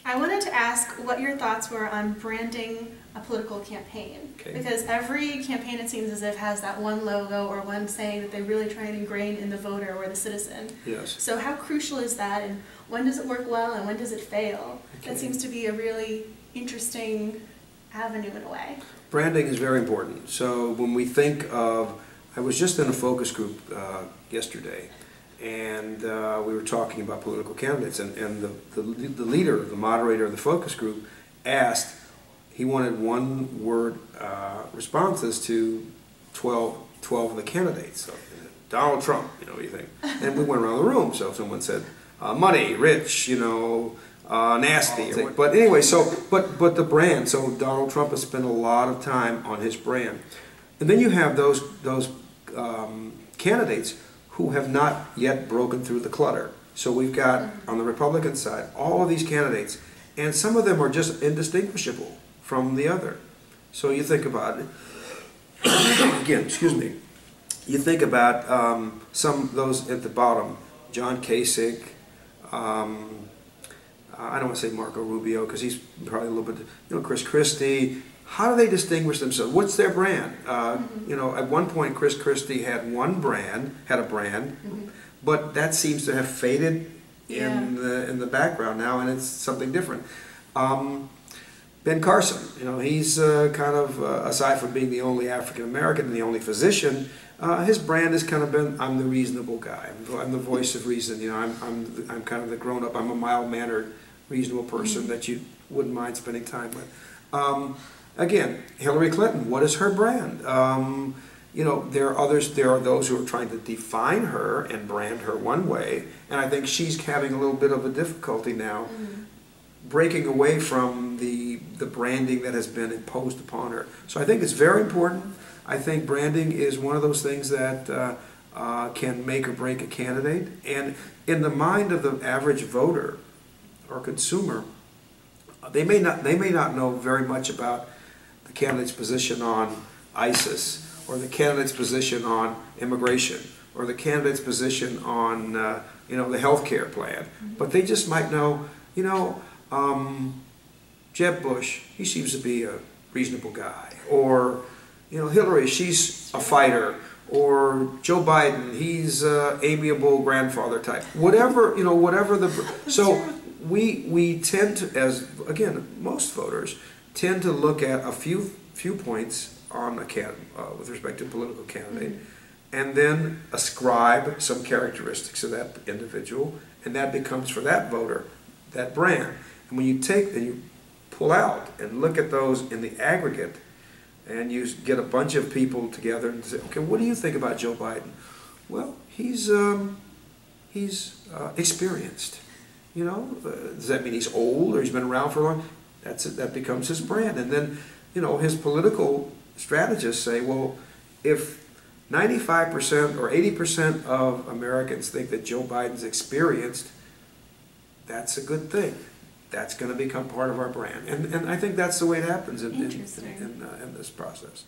I wanted to ask what your thoughts were on branding a political campaign. Okay. Because every campaign, it seems as if, has that one logo or one saying that they really try and ingrain in the voter or the citizen. Yes. So how crucial is that, and when does it work well and when does it fail? Okay. That seems to be a really interesting avenue in a way. Branding is very important. So when we think of, I was just in a focus group yesterday, and we were talking about political candidates, and the leader, the moderator of the focus group asked, he wanted one-word responses to 12 of the candidates. So, Donald Trump, what do you think? And we went around the room, so someone said, money, rich, nasty. But anyway, but the brand, so Donald Trump has spent a lot of time on his brand. And then you have those candidates who have not yet broken through the clutter. So we've got, on the Republican side, all of these candidates, and some of them are just indistinguishable from the other. So you think about it, again, excuse me, you think about some of those at the bottom, John Kasich, I don't want to say Marco Rubio because he's probably a little bit, Chris Christie. How do they distinguish themselves? What's their brand? At one point, Chris Christie had a brand, but that seems to have faded in the background now, and it's something different. Ben Carson, he's kind of, aside from being the only African American and the only physician, his brand has kind of been, I'm the reasonable guy. I'm the voice of reason. I'm kind of the grown-up. I'm a mild-mannered, reasonable person that you wouldn't mind spending time with. Again, Hillary Clinton, what is her brand? There are others. There are those who are trying to define her and brand her one way, and I think she's having a little bit of a difficulty now, breaking away from the branding that has been imposed upon her. So I think it's very important. I think branding is one of those things that can make or break a candidate, and in the mind of the average voter or consumer, they may not know very much about the candidate's position on ISIS, or the candidate's position on immigration, or the candidate's position on the health care plan, but they just might know, Jeb Bush, he seems to be a reasonable guy, or Hillary, she's a fighter, or Joe Biden, he's amiable grandfather type. Whatever so we tend to, as again most voters tend to look at a few points on a with respect to a political candidate, and then ascribe some characteristics of that individual, and that becomes for that voter that brand. And when you pull out and look at those in the aggregate, and you get a bunch of people together and say, okay, what do you think about Joe Biden? Well, he's experienced. Does that mean he's old or he's been around for long? That becomes his brand. And then, his political strategists say, well, if 95% or 80% of Americans think that Joe Biden's experienced, that's a good thing. That's going to become part of our brand. And I think that's the way it happens in this process.